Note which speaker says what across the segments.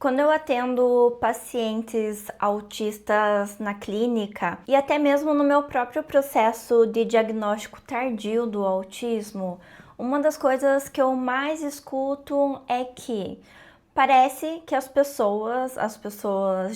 Speaker 1: Quando eu atendo pacientes autistas na clínica e até mesmo no meu próprio processo de diagnóstico tardio do autismo, uma das coisas que eu mais escuto é que parece que as pessoas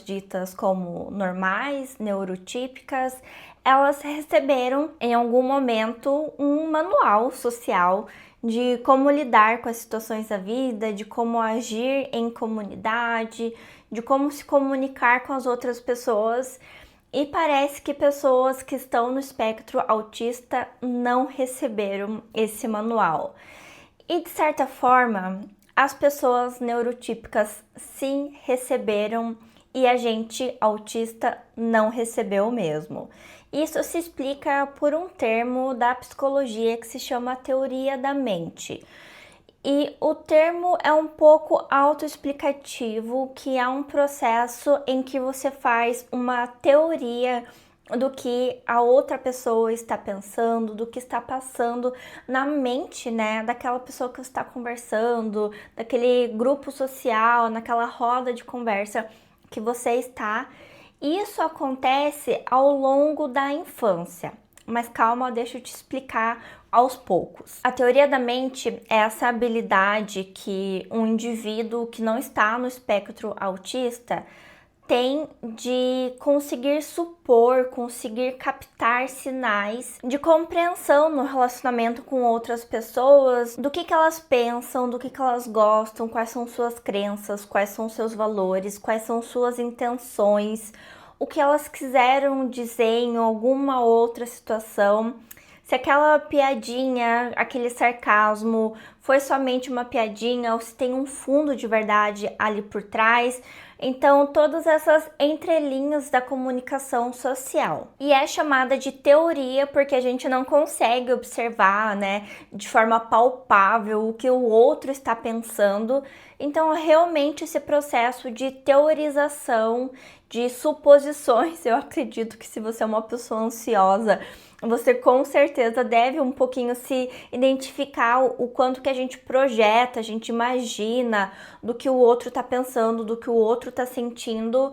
Speaker 1: ditas como normais, neurotípicas, elas receberam em algum momento um manual social de como lidar com as situações da vida, de como agir em comunidade, de como se comunicar com as outras pessoas. E parece que pessoas que estão no espectro autista não receberam esse manual. E de certa forma, as pessoas neurotípicas sim receberam e a gente autista não recebeu mesmo. Isso se explica por um termo da psicologia que se chama teoria da mente. E o termo é um pouco autoexplicativo, que é um processo em que você faz uma teoria do que a outra pessoa está pensando, do que está passando na mente, né, daquela pessoa que você está conversando, daquele grupo social, naquela roda de conversa que você está. Isso acontece ao longo da infância. Mas calma, deixa eu te explicar aos poucos. A teoria da mente é essa habilidade que um indivíduo que não está no espectro autista tem de conseguir supor, conseguir captar sinais de compreensão no relacionamento com outras pessoas, do que elas pensam, do que elas gostam, quais são suas crenças, quais são seus valores, quais são suas intenções, o que elas quiseram dizer em alguma outra situação. Se aquela piadinha, aquele sarcasmo foi somente uma piadinha ou se tem um fundo de verdade ali por trás. Então, todas essas entrelinhas da comunicação social. E é chamada de teoria porque a gente não consegue observar, né, de forma palpável o que o outro está pensando. Então, realmente esse processo de teorização, de suposições, eu acredito que se você é uma pessoa ansiosa, você com certeza deve um pouquinho se identificar o quanto que a gente projeta, a gente imagina do que o outro tá pensando, do que o outro tá sentindo,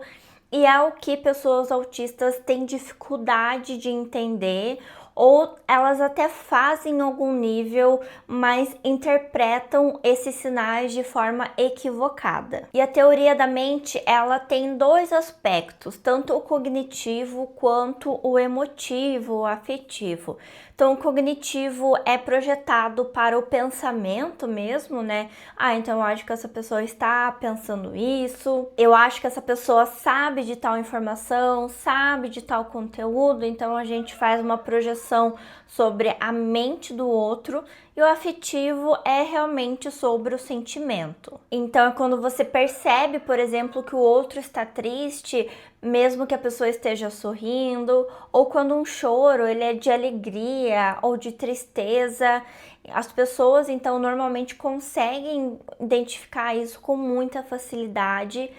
Speaker 1: e é o que pessoas autistas têm dificuldade de entender, ou elas até fazem em algum nível, mas interpretam esses sinais de forma equivocada. E a teoria da mente, ela tem dois aspectos, tanto o cognitivo quanto o emotivo, o afetivo. Então, o cognitivo é projetado para o pensamento mesmo, né? Então eu acho que essa pessoa está pensando isso, eu acho que essa pessoa sabe de tal informação, sabe de tal conteúdo, então a gente faz uma projeção sobre a mente do outro. E o afetivo é realmente sobre o sentimento. Então é quando você percebe, por exemplo, que o outro está triste, mesmo que a pessoa esteja sorrindo, ou quando um choro ele é de alegria ou de tristeza. As pessoas então normalmente conseguem identificar isso com muita facilidade.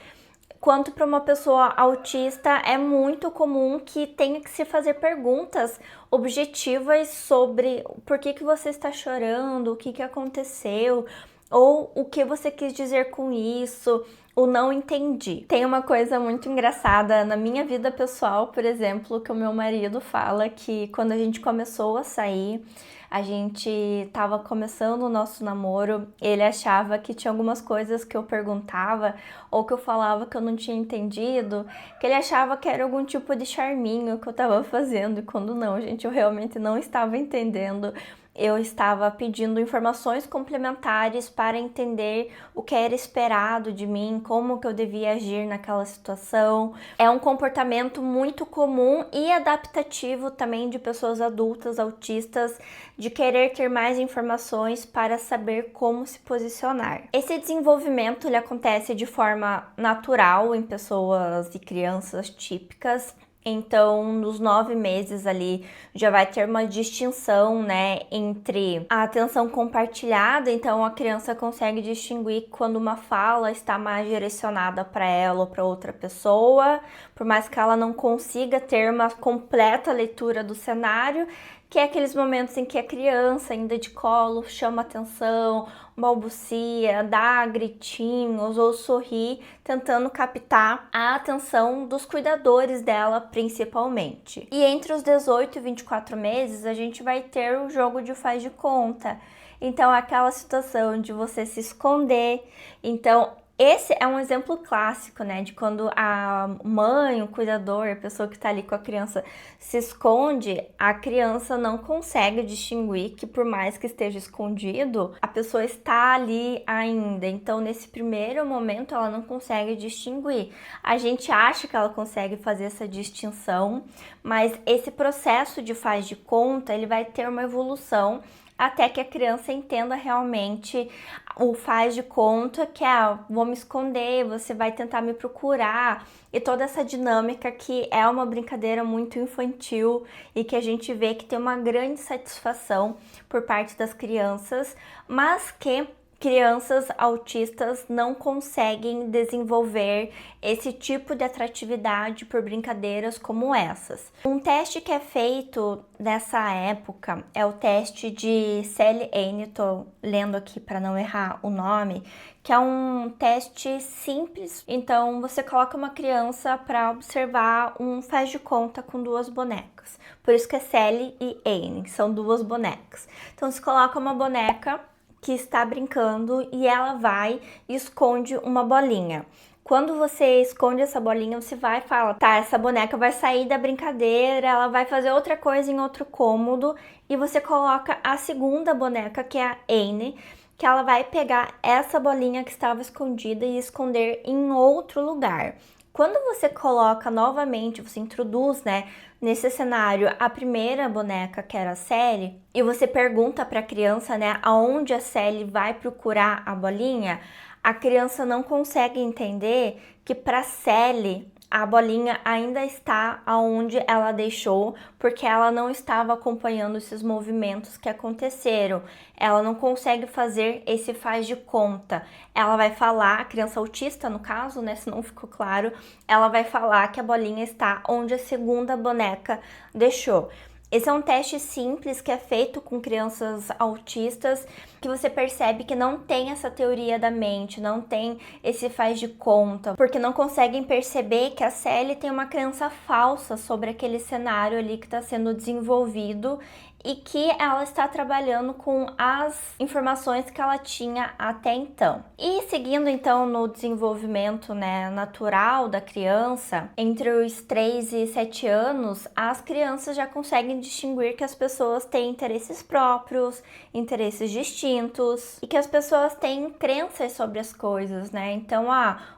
Speaker 1: Quanto para uma pessoa autista, é muito comum que tenha que se fazer perguntas objetivas sobre por que você está chorando, o que aconteceu, ou o que você quis dizer com isso, o não entendi. Tem uma coisa muito engraçada na minha vida pessoal, por exemplo, que o meu marido fala que quando a gente começou a sair, a gente estava começando o nosso namoro, ele achava que tinha algumas coisas que eu perguntava ou que eu falava que eu não tinha entendido, que ele achava que era algum tipo de charminho que eu estava fazendo, e quando não, gente, eu realmente não estava entendendo. Eu estava pedindo informações complementares para entender o que era esperado de mim, como que eu devia agir naquela situação. É um comportamento muito comum e adaptativo também de pessoas adultas autistas, de querer ter mais informações para saber como se posicionar. Esse desenvolvimento ele acontece de forma natural em pessoas e crianças típicas. Então, nos 9 meses ali, já vai ter uma distinção, né, entre a atenção compartilhada. Então, a criança consegue distinguir quando uma fala está mais direcionada para ela ou para outra pessoa, por mais que ela não consiga ter uma completa leitura do cenário, que é aqueles momentos em que a criança, ainda de colo, chama atenção, balbucia, dá gritinhos ou sorri, tentando captar a atenção dos cuidadores dela, principalmente. E entre os 18 e 24 meses, a gente vai ter o jogo de faz de conta. Então, aquela situação de você se esconder. Então, esse é um exemplo clássico, né, de quando a mãe, o cuidador, a pessoa que tá ali com a criança se esconde, a criança não consegue distinguir que por mais que esteja escondido, a pessoa está ali ainda. Então, nesse primeiro momento, ela não consegue distinguir. A gente acha que ela consegue fazer essa distinção, mas esse processo de faz de conta, ele vai ter uma evolução até que a criança entenda realmente o faz de conta, que é, vou me esconder, você vai tentar me procurar, e toda essa dinâmica que é uma brincadeira muito infantil e que a gente vê que tem uma grande satisfação por parte das crianças, mas que crianças autistas não conseguem desenvolver esse tipo de atratividade por brincadeiras como essas. Um teste que é feito nessa época é o teste de Sally-Aine, tô lendo aqui para não errar o nome, que é um teste simples. Então você coloca uma criança para observar um faz de conta com duas bonecas. Por isso que é Sally e Aine, são duas bonecas. Então você coloca uma boneca que está brincando e ela vai e esconde uma bolinha. Quando você esconde essa bolinha, você vai e fala, tá, essa boneca vai sair da brincadeira, ela vai fazer outra coisa em outro cômodo, e você coloca a segunda boneca, que é a Anne, que ela vai pegar essa bolinha que estava escondida e esconder em outro lugar. Quando você coloca novamente, você introduz, né, nesse cenário a primeira boneca, que era a Sally, e você pergunta para a criança, né, aonde a Sally vai procurar a bolinha, a criança não consegue entender que para Sally a bolinha ainda está aonde ela deixou, porque ela não estava acompanhando esses movimentos que aconteceram. Ela não consegue fazer esse faz de conta. Ela vai falar, a criança autista no caso, né, se não ficou claro, ela vai falar que a bolinha está onde a segunda boneca deixou. Esse é um teste simples que é feito com crianças autistas, que você percebe que não tem essa teoria da mente, não tem esse faz de conta, porque não conseguem perceber que a Sally tem uma crença falsa sobre aquele cenário ali que está sendo desenvolvido e que ela está trabalhando com as informações que ela tinha até então. E seguindo então no desenvolvimento, né, natural da criança, entre os 3 e 7 anos, as crianças já conseguem distinguir que as pessoas têm interesses próprios, interesses distintos, e que as pessoas têm crenças sobre as coisas, né? Então,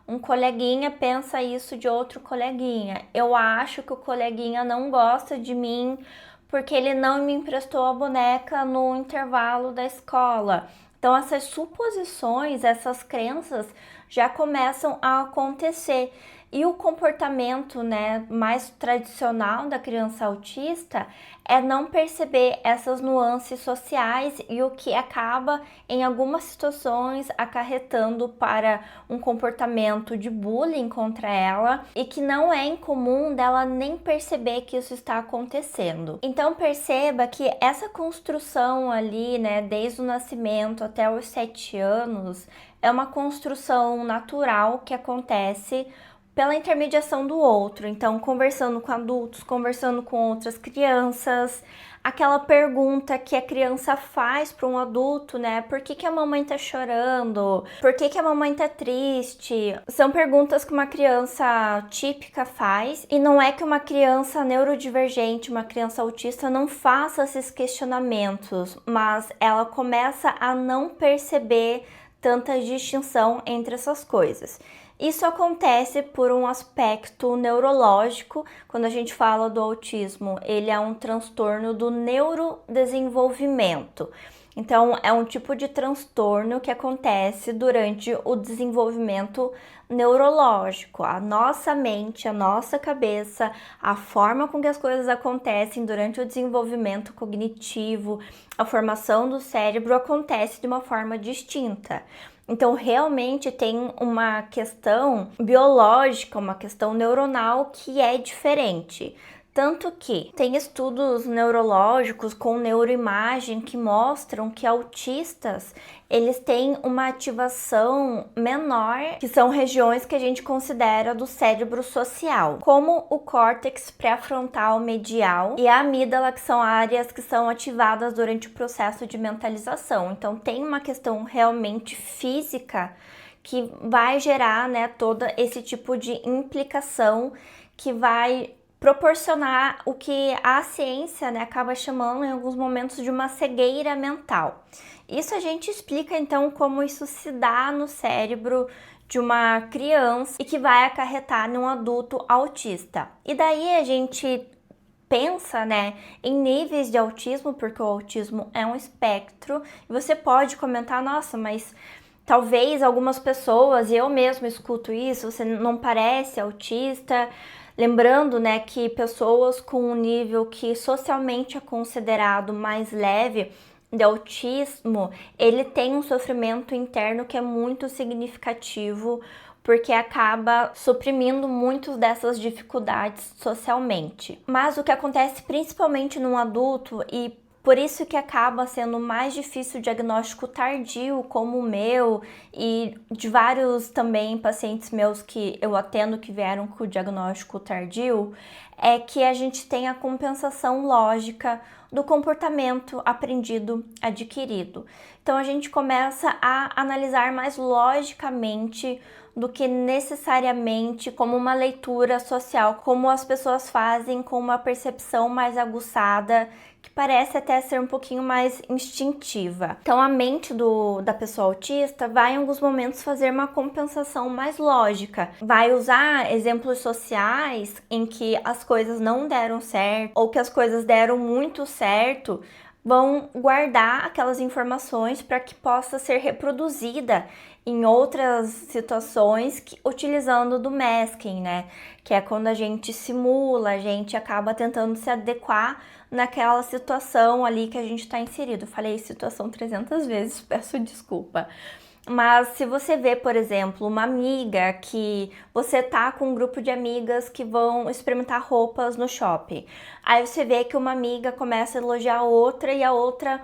Speaker 1: um coleguinha pensa isso de outro coleguinha. Eu acho que o coleguinha não gosta de mim porque ele não me emprestou a boneca no intervalo da escola. Então, essas suposições, essas crenças já começam a acontecer. E o comportamento, né, mais tradicional da criança autista é não perceber essas nuances sociais, e o que acaba, em algumas situações, acarretando para um comportamento de bullying contra ela, e que não é incomum dela nem perceber que isso está acontecendo. Então perceba que essa construção ali, né, desde o nascimento até os 7 anos, é uma construção natural que acontece pela intermediação do outro. Então, conversando com adultos, conversando com outras crianças, aquela pergunta que a criança faz para um adulto, né? Por que a mamãe tá chorando? Por que a mamãe tá triste? São perguntas que uma criança típica faz, e não é que uma criança neurodivergente, uma criança autista não faça esses questionamentos, mas ela começa a não perceber tanta distinção entre essas coisas. Isso acontece por um aspecto neurológico. Quando a gente fala do autismo, ele é um transtorno do neurodesenvolvimento. Então, é um tipo de transtorno que acontece durante o desenvolvimento neurológico. A nossa mente, a nossa cabeça, a forma com que as coisas acontecem durante o desenvolvimento cognitivo, a formação do cérebro acontece de uma forma distinta. Então, realmente tem uma questão biológica, uma questão neuronal que é diferente. Tanto que tem estudos neurológicos com neuroimagem que mostram que autistas, eles têm uma ativação menor, que são regiões que a gente considera do cérebro social, como o córtex pré-frontal medial e a amígdala, que são áreas que são ativadas durante o processo de mentalização. Então tem uma questão realmente física que vai gerar, né, todo esse tipo de implicação que vai proporcionar o que a ciência, né, acaba chamando em alguns momentos de uma cegueira mental. Isso a gente explica então como isso se dá no cérebro de uma criança e que vai acarretar num adulto autista. E daí a gente pensa, né, em níveis de autismo, porque o autismo é um espectro, e você pode comentar, nossa, mas talvez algumas pessoas, e eu mesmo escuto isso, você não parece autista. Lembrando, né, que pessoas com um nível que socialmente é considerado mais leve de autismo, ele tem um sofrimento interno que é muito significativo, porque acaba suprimindo muitas dessas dificuldades socialmente. Mas o que acontece principalmente num adulto, e por isso que acaba sendo mais difícil o diagnóstico tardio, como o meu e de vários também pacientes meus que eu atendo que vieram com o diagnóstico tardio, é que a gente tem a compensação lógica do comportamento aprendido, adquirido. Então a gente começa a analisar mais logicamente do que necessariamente como uma leitura social, como as pessoas fazem com uma percepção mais aguçada, que parece até ser um pouquinho mais instintiva. Então a mente da pessoa autista vai em alguns momentos fazer uma compensação mais lógica, vai usar exemplos sociais em que as coisas não deram certo ou que as coisas deram muito certo, vão guardar aquelas informações para que possa ser reproduzida em outras situações, utilizando do masking, né? Que é quando a gente simula, a gente acaba tentando se adequar naquela situação ali que a gente está inserido. Falei situação 300 vezes, peço desculpa. Mas se você vê, por exemplo, uma amiga que você tá com um grupo de amigas que vão experimentar roupas no shopping, aí você vê que uma amiga começa a elogiar a outra e a outra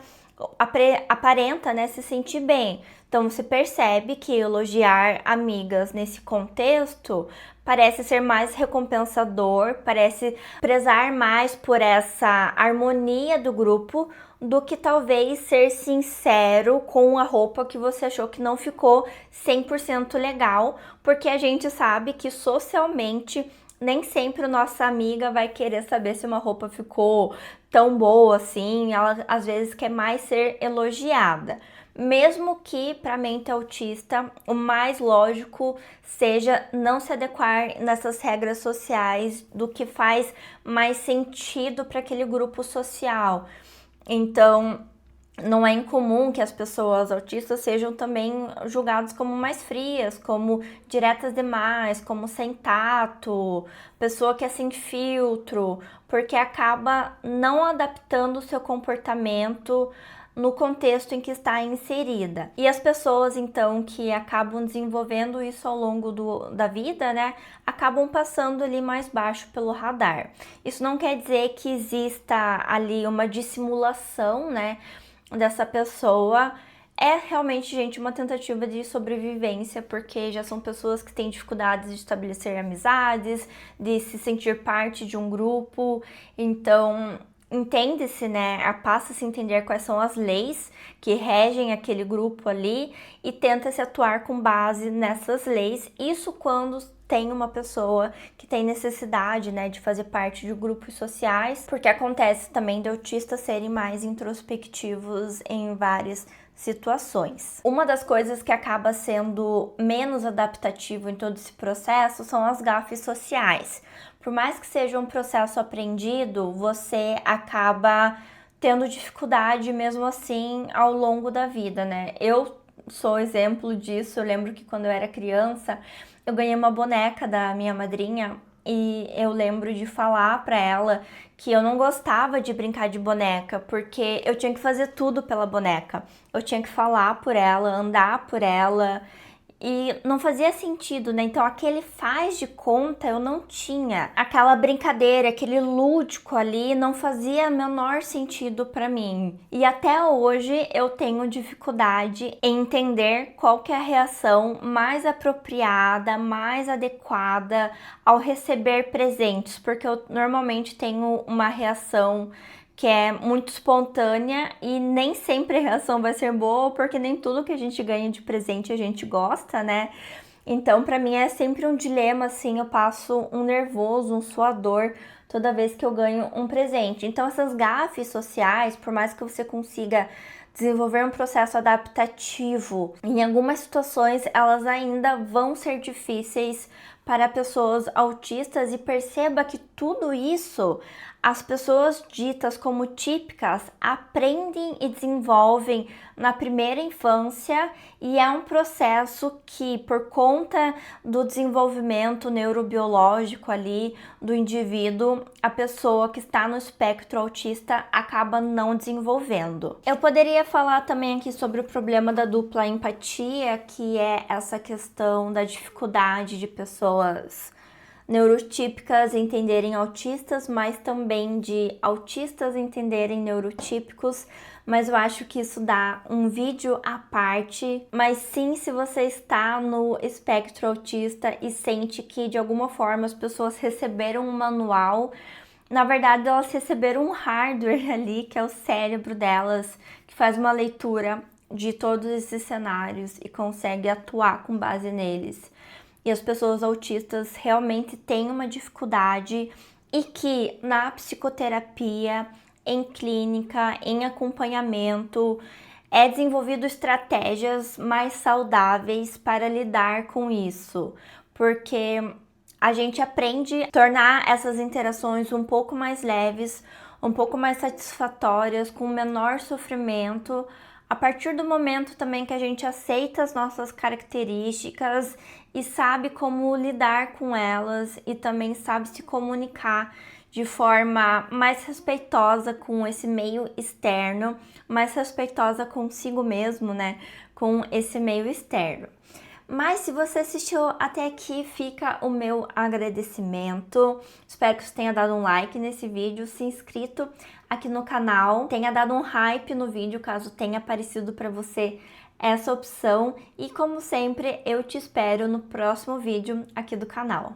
Speaker 1: aparenta, né, se sentir bem. Então você percebe que elogiar amigas nesse contexto parece ser mais recompensador, parece prezar mais por essa harmonia do grupo do que talvez ser sincero com a roupa que você achou que não ficou 100% legal, porque a gente sabe que socialmente nem sempre nossa amiga vai querer saber se uma roupa ficou tão boa assim, ela às vezes quer mais ser elogiada. Mesmo que para a mente autista o mais lógico seja não se adequar nessas regras sociais do que faz mais sentido para aquele grupo social. Então, não é incomum que as pessoas autistas sejam também julgadas como mais frias, como diretas demais, como sem tato, pessoa que é sem filtro, porque acaba não adaptando o seu comportamento no contexto em que está inserida. E as pessoas, então, que acabam desenvolvendo isso ao longo da vida, né, acabam passando ali mais baixo pelo radar. Isso não quer dizer que exista ali uma dissimulação, né, dessa pessoa. É realmente, gente, uma tentativa de sobrevivência, porque já são pessoas que têm dificuldades de estabelecer amizades, de se sentir parte de um grupo. Então, entende-se, né, passa-se a entender quais são as leis que regem aquele grupo ali e tenta-se atuar com base nessas leis. Isso quando tem uma pessoa que tem necessidade, né, de fazer parte de grupos sociais, porque acontece também de autistas serem mais introspectivos em várias situações. Uma das coisas que acaba sendo menos adaptativo em todo esse processo são as gafes sociais. Por mais que seja um processo aprendido, você acaba tendo dificuldade mesmo assim ao longo da vida, né? Eu sou exemplo disso. Eu lembro que quando eu era criança, eu ganhei uma boneca da minha madrinha e eu lembro de falar pra ela que eu não gostava de brincar de boneca, porque eu tinha que fazer tudo pela boneca. Eu tinha que falar por ela, andar por ela, e não fazia sentido, né? Então aquele faz de conta eu não tinha. Aquela brincadeira, aquele lúdico ali não fazia menor sentido para mim. E até hoje eu tenho dificuldade em entender qual que é a reação mais apropriada, mais adequada ao receber presentes, porque eu normalmente tenho uma reação que é muito espontânea e nem sempre a reação vai ser boa, porque nem tudo que a gente ganha de presente a gente gosta, né? Então, pra mim é sempre um dilema, assim, eu passo um nervoso, um suador toda vez que eu ganho um presente. Então, essas gafes sociais, por mais que você consiga desenvolver um processo adaptativo, em algumas situações elas ainda vão ser difíceis para pessoas autistas, e perceba que tudo isso as pessoas ditas como típicas aprendem e desenvolvem na primeira infância, e é um processo que, por conta do desenvolvimento neurobiológico ali do indivíduo, a pessoa que está no espectro autista acaba não desenvolvendo. Eu poderia falar também aqui sobre o problema da dupla empatia, que é essa questão da dificuldade de pessoas neurotípicas entenderem autistas, mas também de autistas entenderem neurotípicos, mas eu acho que isso dá um vídeo à parte. Mas sim, se você está no espectro autista e sente que de alguma forma as pessoas receberam um manual, na verdade elas receberam um hardware ali, que é o cérebro delas, que faz uma leitura de todos esses cenários e consegue atuar com base neles. E as pessoas autistas realmente têm uma dificuldade, e que na psicoterapia, em clínica, em acompanhamento, é desenvolvido estratégias mais saudáveis para lidar com isso, porque a gente aprende a tornar essas interações um pouco mais leves, um pouco mais satisfatórias, com menor sofrimento, a partir do momento também que a gente aceita as nossas características e sabe como lidar com elas, e também sabe se comunicar de forma mais respeitosa com esse meio externo, mais respeitosa consigo mesmo, né? Com esse meio externo. Mas se você assistiu até aqui, fica o meu agradecimento. Espero que você tenha dado um like nesse vídeo, se inscrito aqui no canal, tenha dado um hype no vídeo, caso tenha aparecido para você essa opção. E como sempre, eu te espero no próximo vídeo aqui do canal.